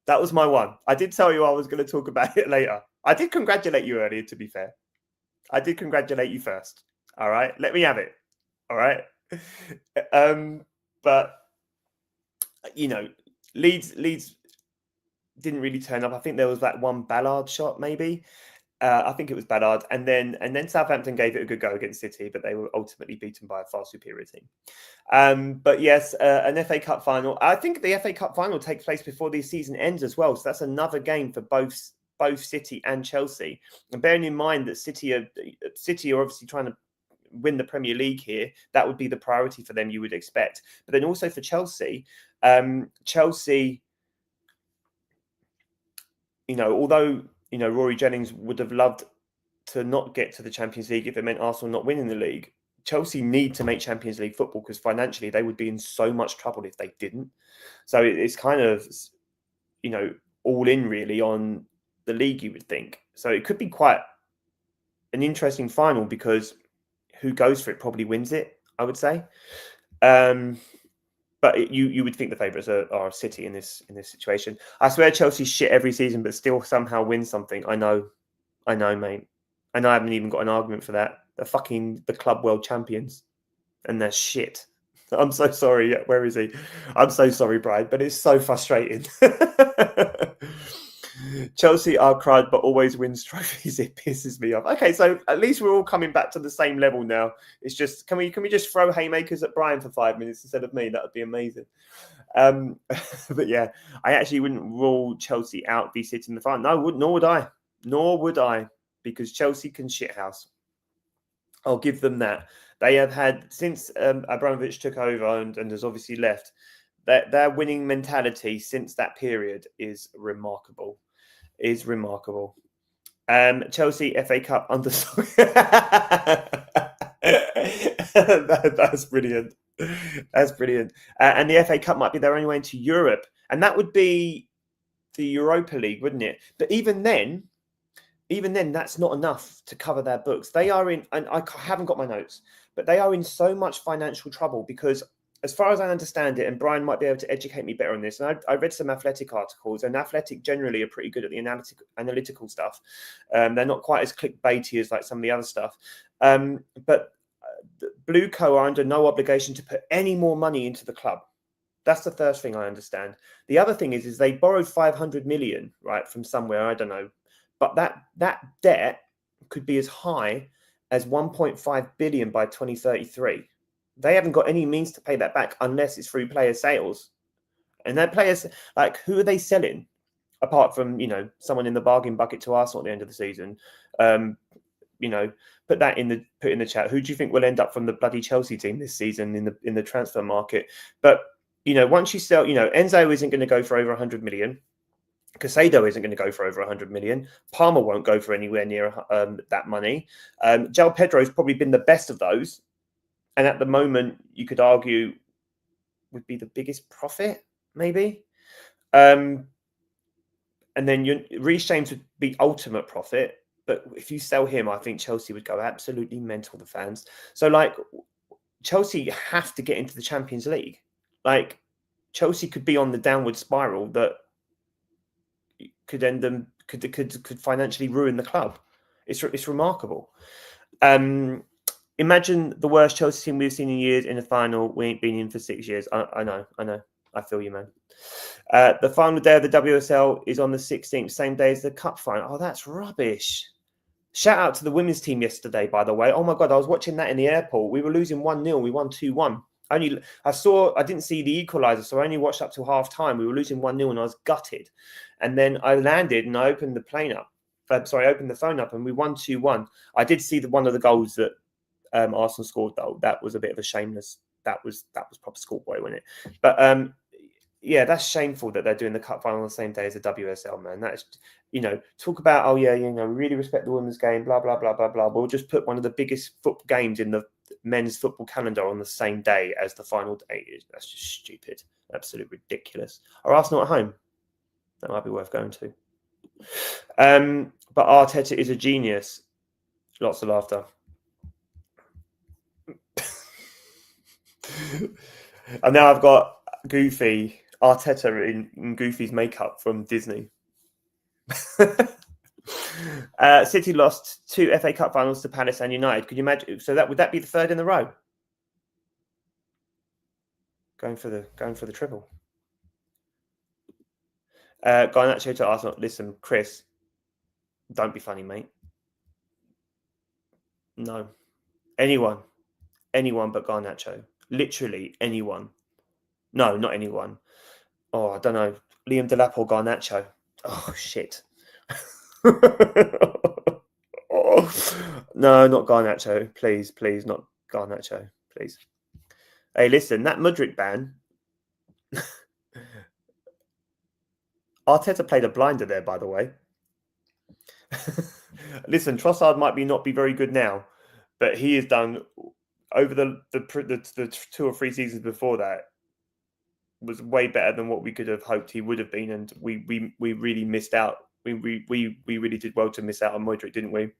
That was my one. I did tell you I was going to talk about it later. I did congratulate you earlier, to be fair. I did congratulate you first. All right. Let me have it. All right. But, you know, Leeds didn't really turn up. I think there was that one Ballard shot, maybe. I think it was Ballard. And then Southampton gave it a good go against City, but they were ultimately beaten by a far superior team. But yes, an FA Cup final. I think the FA Cup final takes place before the season ends as well. So that's another game for both City and Chelsea. And bearing in mind that City are obviously trying to win the Premier League here, that would be the priority for them, you would expect. But then also for Chelsea, although Rory Jennings would have loved to not get to the Champions League if it meant Arsenal not winning the league, Chelsea need to make Champions League football because financially they would be in so much trouble if they didn't. So it's kind of, all in really on the league, you would think. So it could be quite an interesting final because who goes for it probably wins it, I would say. But you would think the favourites are City in this situation. I swear Chelsea shit every season, but still somehow win something. I know, mate. And I haven't even got an argument for that. They're the club world champions, and they're shit. I'm so sorry. Where is he? I'm so sorry, Brian, but it's so frustrating. Chelsea are crud, but always wins trophies. It pisses me off. Okay, so at least we're all coming back to the same level now. It's just can we just throw haymakers at Brian for 5 minutes instead of me? That would be amazing. But yeah, I actually wouldn't rule Chelsea out v City in the final. No, nor would I, because Chelsea can shithouse. I'll give them that. They have had since Abramovich took over and has obviously left. Their winning mentality since that period is remarkable. Chelsea FA Cup underdog. That's brilliant. That's brilliant. And the FA Cup might be their only way into Europe, and that would be the Europa League, wouldn't it? But even then, that's not enough to cover their books. They are in, and I haven't got my notes, but they are in so much financial trouble because, as far as I understand it, and Brian might be able to educate me better on this, and I read some Athletic articles, and Athletic generally are pretty good at the analytical stuff. They're not quite as clickbaity as like some of the other stuff. But Blue Co are under no obligation to put any more money into the club. That's the first thing I understand. The other thing is they borrowed 500 million, right, from somewhere, I don't know. But that debt could be as high as 1.5 billion by 2033. They haven't got any means to pay that back unless it's through player sales. And their players, like, who are they selling? Apart from, someone in the bargain bucket to Arsenal at the end of the season. Put in the chat. Who do you think will end up from the bloody Chelsea team this season in the transfer market? But once you sell, Enzo isn't going to go for over 100 million. Casado isn't going to go for over 100 million. Palmer won't go for anywhere near that money. João Pedro's probably been the best of those, and at the moment, you could argue would be the biggest profit, maybe. And then Reece James would be ultimate profit. But if you sell him, I think Chelsea would go absolutely mental, the fans. So, Chelsea have to get into the Champions League. Chelsea could be on the downward spiral that could end them, could financially ruin the club. It's remarkable. Imagine the worst Chelsea team we've seen in years in the final. We ain't been in for 6 years. I know. I feel you, man. The final day of the WSL is on the 16th, same day as the cup final. Oh, that's rubbish. Shout out to the women's team yesterday, by the way. Oh my God, I was watching that in the airport. We were losing 1-0. We won 2-1. I didn't see the equaliser, so I only watched up till half time. We were losing 1-0 and I was gutted. And then I landed and I opened the plane up. I opened the phone up and we won 2-1. I did see one of the goals that Arsenal scored, though. That was a bit of a shameless. That was proper schoolboy, wasn't it? But yeah, that's shameful that they're doing the cup final on the same day as the WSL, man. That's, talk about, we really respect the women's game, blah, blah, blah, blah, blah. We'll just put one of the biggest football games in the men's football calendar on the same day as the final day. That's just stupid. Absolutely ridiculous. Are Arsenal at home? That might be worth going to. But Arteta is a genius. Lots of laughter. And now I've got Goofy, Arteta in Goofy's makeup from Disney. City lost 2 FA Cup finals to Palace and United. Could you imagine? So would that be the third in a row? Going for the triple. Garnacho to Arsenal. Listen, Chris, don't be funny, mate. No, anyone but Garnacho. Literally anyone. No, not anyone. Oh, I don't know. Liam Delap or Garnacho. Oh, shit. No, not Garnacho. Please, not Garnacho. Please. Hey, listen, that Mudryk ban. Arteta played a blinder there, by the way. Listen, Trossard might not be very good now, but he has done over the 2 or 3 seasons before that was way better than what we could have hoped he would have been, and we really missed out. We really did well to miss out on Mudryk, didn't we?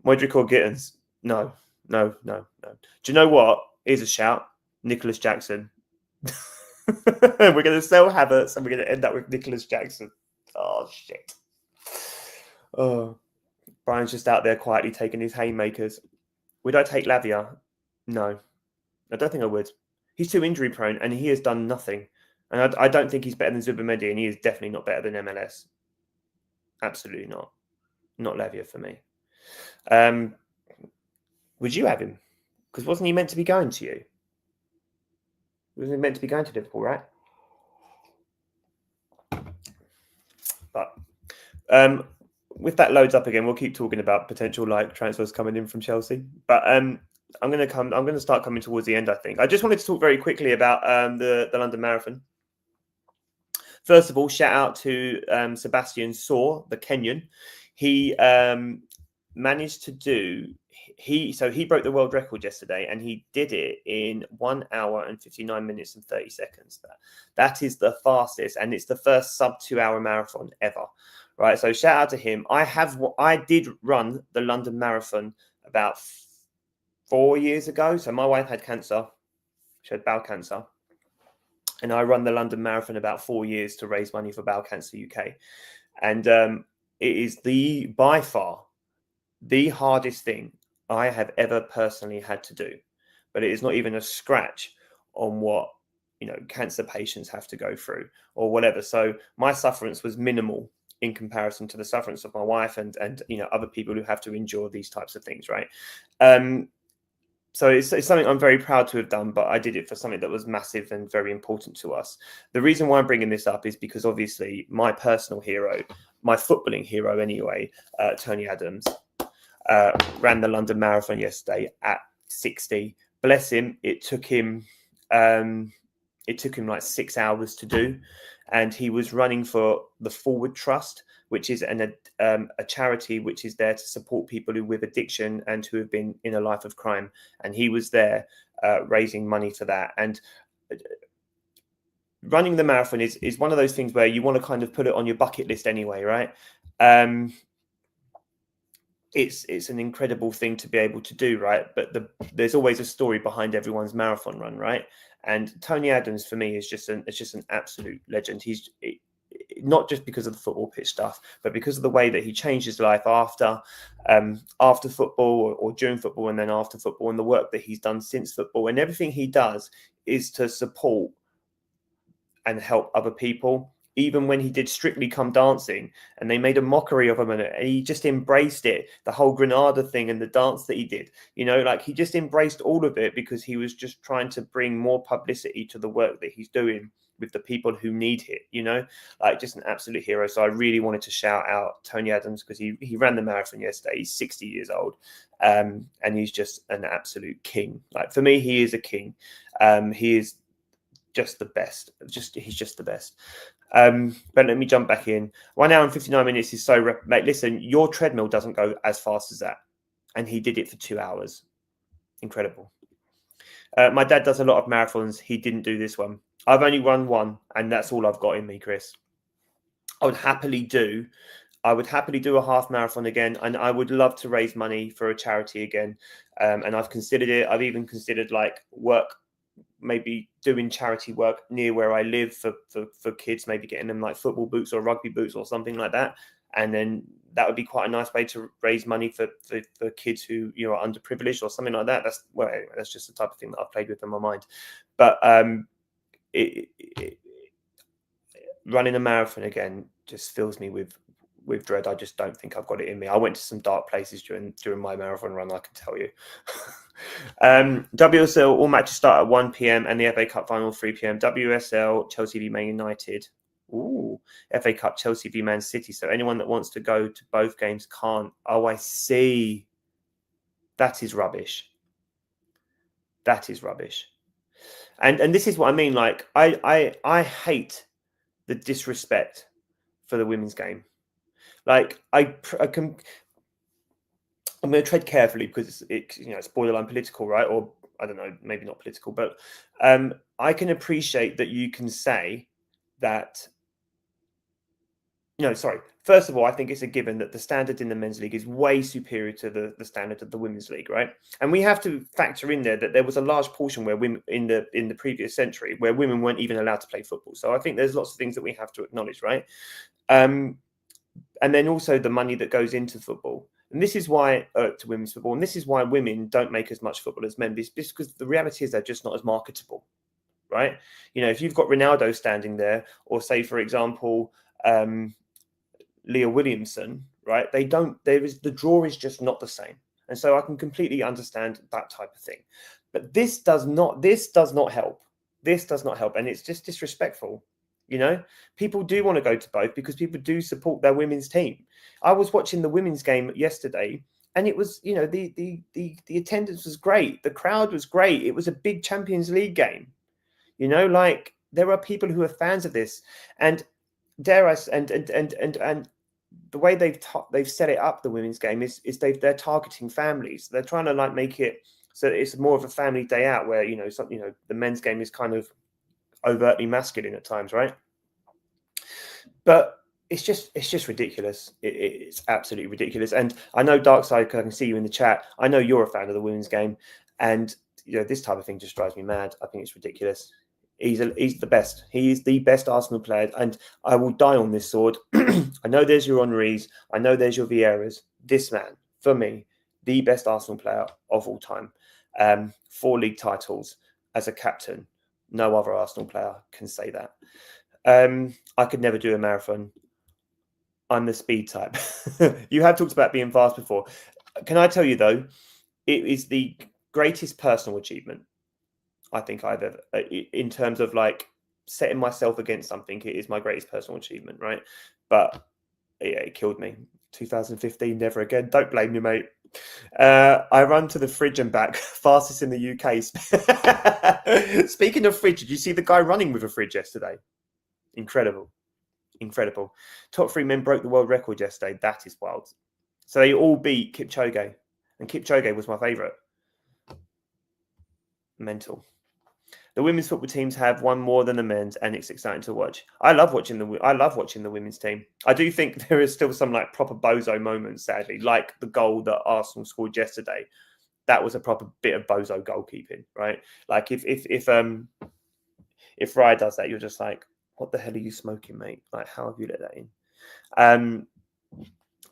Mudryk or Gittins? No. Do you know what? Here's a shout. Nicholas Jackson. We're going to sell Havertz and we're going to end up with Nicholas Jackson. Oh, shit. Oh, Brian's just out there quietly taking his haymakers. Would I take Lavia? No. I don't think I would. He's too injury prone and he has done nothing. And I don't think he's better than Zubimendi, and he is definitely not better than MLS. Absolutely not. Not Lavia for me. Would you have him? Because wasn't he meant to be going to you? Wasn't he meant to be going to Liverpool, right? But with that loads up again, we'll keep talking about potential transfers coming in from Chelsea. But I'm going to start coming towards the end, I think. I just wanted to talk very quickly about the London Marathon. First of all, shout out to Sebastian Saw, the Kenyan. He managed to do. He broke the world record yesterday, and he did it in 1 hour and 59 minutes and 30 seconds. That is the fastest, and it's the first sub 2 hour marathon ever. Right, so shout out to him. I did run the London Marathon about 4 years ago. So my wife had cancer; she had bowel cancer, and I run the London Marathon about 4 years to raise money for Bowel Cancer UK. And it is by far the hardest thing I have ever personally had to do, but it is not even a scratch on what cancer patients have to go through or whatever. So my sufferance was minimal in comparison to the sufferance of my wife and other people who have to endure these types of things, right? So it's something I'm very proud to have done, but I did it for something that was massive and very important to us. The reason why I'm bringing this up is because obviously my personal hero, my footballing hero anyway, Tony Adams, ran the London Marathon yesterday at 60. Bless him. It took him like 6 hours to do, and he was running for the Forward Trust, which is a charity which is there to support people who with addiction and who have been in a life of crime. And he was there raising money for that. And running the marathon is one of those things where you want to kind of put it on your bucket list anyway, right? It's an incredible thing to be able to do, right? But there's always a story behind everyone's marathon run, right? And Tony Adams for me is just an absolute legend. He's not just because of the football pitch stuff, but because of the way that he changed his life after football or during football and then after football, and the work that he's done since football, and everything he does is to support and help other people. Even when he did Strictly Come Dancing and they made a mockery of him and he just embraced it, the whole Granada thing and the dance that he did, like he just embraced all of it because he was just trying to bring more publicity to the work that he's doing with the people who need it, like just an absolute hero. So I really wanted to shout out Tony Adams because he ran the marathon yesterday. He's 60 years old and he's just an absolute king. Like for me, he is a king. He is just the best. He's just the best. But let me jump back in. 1 hour and 59 minutes is so... Mate, listen, your treadmill doesn't go as fast as that. And he did it for 2 hours. Incredible. My dad does a lot of marathons. He didn't do this one. I've only run one, and that's all I've got in me, Chris. I would happily do a half marathon again, and I would love to raise money for a charity again. And I've considered it. I've even considered maybe doing charity work near where I live for kids, maybe getting them like football boots or rugby boots or something like that. And then that would be quite a nice way to raise money for kids who are underprivileged or something like that. That's just the type of thing that I've played with in my mind. But running a marathon again just fills me with dread. I just don't think I've got it in me. I went to some dark places during my marathon run, I can tell you. WSL, all matches start at 1 p.m. and the FA Cup final 3 p.m. WSL, Chelsea v Man United. Ooh, FA Cup, Chelsea v Man City. So anyone that wants to go to both games can't. Oh, I see. That is rubbish. That is rubbish. And this is what I mean. Like I hate the disrespect for the women's game. Like I'm going to tread carefully because it's borderline political, right? Or I don't know, maybe not political, but I can appreciate that you can say that. First of all, I think it's a given that the standard in the men's league is way superior to the standard of the women's league, right? And we have to factor in there that there was a large portion where women in the previous century where women weren't even allowed to play football. So I think there's lots of things that we have to acknowledge, right? And then also the money that goes into football. And this is why to women's football, and this is why women don't make as much football as men, because the reality is they're just not as marketable, right? If you've got Ronaldo standing there, or say, for example, Leah Williamson, right? The draw is just not the same. And so I can completely understand that type of thing. But this does not help. This does not help. And it's just disrespectful. People do want to go to both because people do support their women's team. I was watching the women's game yesterday and it was, the attendance was great. The crowd was great. It was a big Champions League game. There are people who are fans of this, and dare I, and the way they've set it up, the women's game is they're targeting families. They're trying to make it so it's more of a family day out where the men's game is kind of overtly masculine at times, right? But it's just ridiculous. It's absolutely ridiculous. And I know Darkside, I can see you in the chat. I know you're a fan of the women's game, and this type of thing just drives me mad. I think it's ridiculous. He's the best. He is the best Arsenal player, and I will die on this sword. I know there's your Henrys. I know there's your Vieiras. This man, for me, the best Arsenal player of all time. 4 league titles as a captain. No other Arsenal player can say that. I could never do a marathon. I'm the speed type. You have talked about being fast before. Can I tell you, though, it is the greatest personal achievement I think I've ever, in terms of like setting myself against something, it is my greatest personal achievement, right? But yeah, it killed me. 2015, never again. Don't blame me, mate. I run to the fridge and back, fastest in the UK. Speaking of fridge, did you see the guy running with a fridge yesterday? Incredible. Incredible. Top 3 men broke the world record yesterday. That is wild. So they all beat Kipchoge. And Kipchoge was my favourite. Mental. The women's football teams have won more than the men's, and it's exciting to watch. I love watching the women's team. I do think there is still some like proper bozo moments, sadly, like the goal that Arsenal scored yesterday. That was a proper bit of bozo goalkeeping, right? Like if Raya does that, you're just like, what the hell are you smoking, mate? Like, how have you let that in?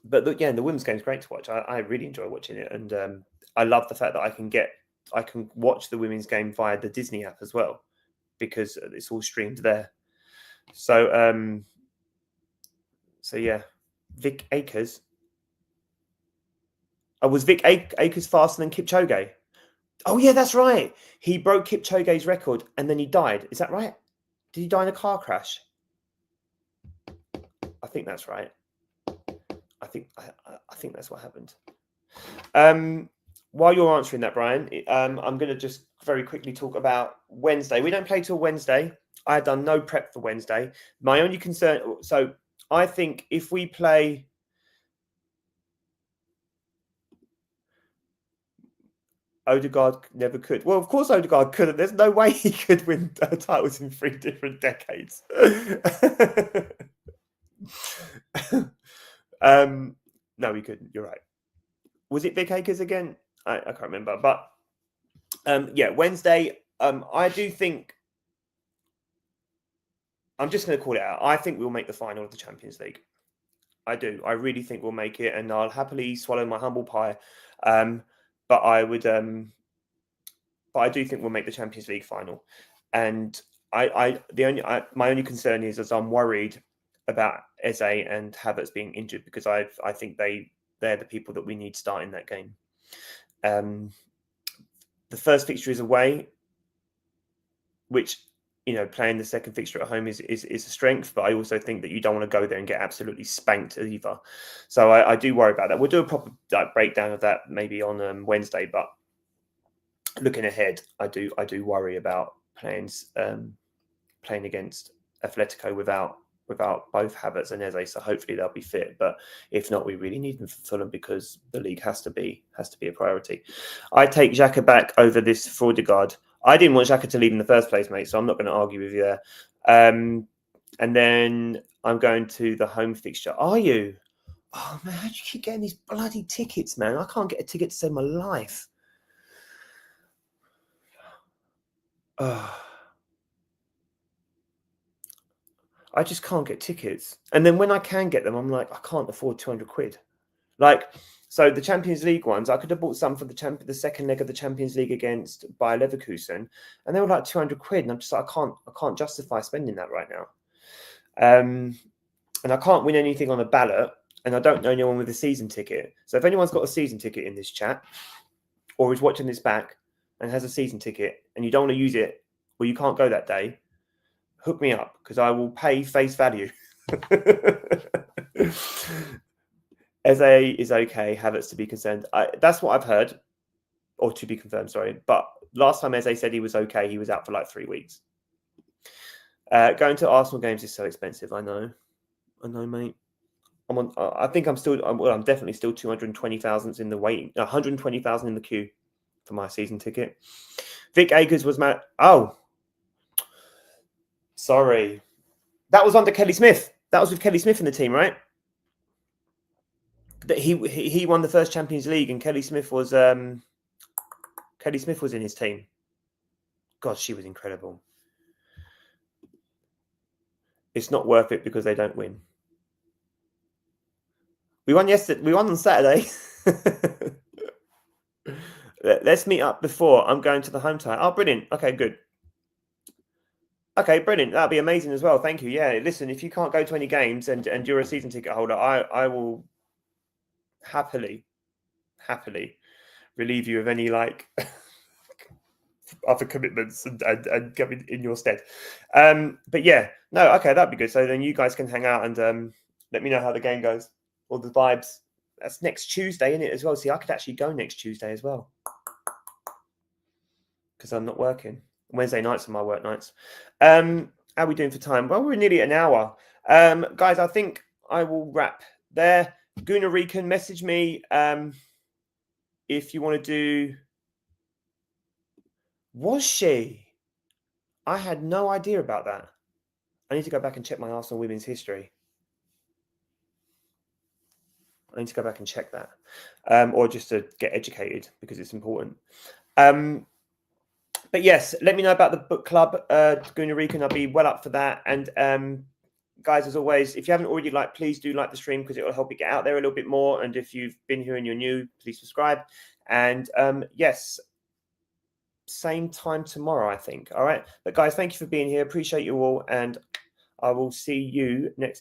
But the women's game is great to watch. I really enjoy watching it, and I love the fact that I can watch the women's game via the Disney app as well, because it's all streamed there. So yeah, Vic Akers. Oh, was Vic Akers faster than Kipchoge? Oh yeah, that's right. He broke Kipchoge's record and then he died. Is that right? Did he die in a car crash? I think that's right. I think that's what happened. While you're answering that, Brian, I'm going to just very quickly talk about Wednesday. We don't play till Wednesday. I had done no prep for Wednesday. My only concern, so I think if we play, Odegaard never could. Well, of course Odegaard couldn't. There's no way he could win titles in 3 different decades. No, he couldn't. You're right. Was it Vic Akers again? I can't remember. But yeah, Wednesday. I do think. I'm just going to call it out. I think we'll make the final of the Champions League. I do. I really think we'll make it, and I'll happily swallow my humble pie. But I would. But I do think we'll make the Champions League final. And my only concern is, as I'm worried about Eze and Havertz being injured, because I think they're the people that we need starting that game. The first fixture is away, which, you know, playing the second fixture at home is a strength, but I also think that you don't want to go there and get absolutely spanked either. So I do worry about that. We'll do a proper breakdown of that maybe on Wednesday, but looking ahead, I do worry about playing against Atletico without both Havertz and Eze. So hopefully they'll be fit. But if not, we really need them for Fulham, because the league has to be a priority. I take Xhaka back over this for Odegaard. I didn't want Xhaka to leave in the first place, mate, so I'm not going to argue with you there. And then I'm going to the home fixture. Are you? Oh, man, how do you keep getting these bloody tickets, man? I can't get a ticket to save my life. I just can't get tickets. And then when I can get them, I'm like, I can't afford 200 quid. Like, so the Champions League ones, I could have bought some for the second leg of the Champions League against Bayer Leverkusen, and they were like 200 quid. And I'm just like, I can't justify spending that right now. And I can't win anything on a ballot, and I don't know anyone with a season ticket. So if anyone's got a season ticket in this chat, or is watching this back and has a season ticket, and you don't want to use it, or you can't go that day, hook me up, because I will pay face value. Eze is okay. Havertz to be concerned. That's what I've heard, or to be confirmed. Sorry, but last time Eze said he was okay, he was out for like 3 weeks. Going to Arsenal games is so expensive. I know, mate. I think I'm still. I'm definitely still 220,000 in the waiting. 120,000 in the queue for my season ticket. Vic Akers was Oh, sorry. That was under Kelly Smith. That was with Kelly Smith in the team, right? That he won the first Champions League, and Kelly Smith was in his team. God, she was incredible. It's not worth it because they don't win. We won yesterday. We won on Saturday. Let's meet up before. I'm going to the home tie. Oh, brilliant. Okay, good. Okay, brilliant. That'd be amazing as well. Thank you. Yeah, listen, if you can't go to any games and you're a season ticket holder, I will happily relieve you of any other commitments and come in your stead. But yeah, no, okay, that'd be good. So then you guys can hang out and let me know how the game goes or the vibes. That's next Tuesday, isn't it, as well? See, I could actually go next Tuesday as well because I'm not working. Wednesday nights are my work nights. How are we doing for time? Well, we're nearly an hour. Guys, I think I will wrap there. Gunnar can message me if you want to do. Was she? I had no idea about that. I need to go back and check my Arsenal women's history. I need to go back and check that, or just to get educated because it's important. But yes, let me know about the book club, Gunnar Rican. I'll be well up for that. And guys, as always, if you haven't already please do like the stream because it will help it get out there a little bit more. And if you've been here and you're new, please subscribe. And yes, same time tomorrow, I think. All right. But guys, thank you for being here. Appreciate you all. And I will see you next time.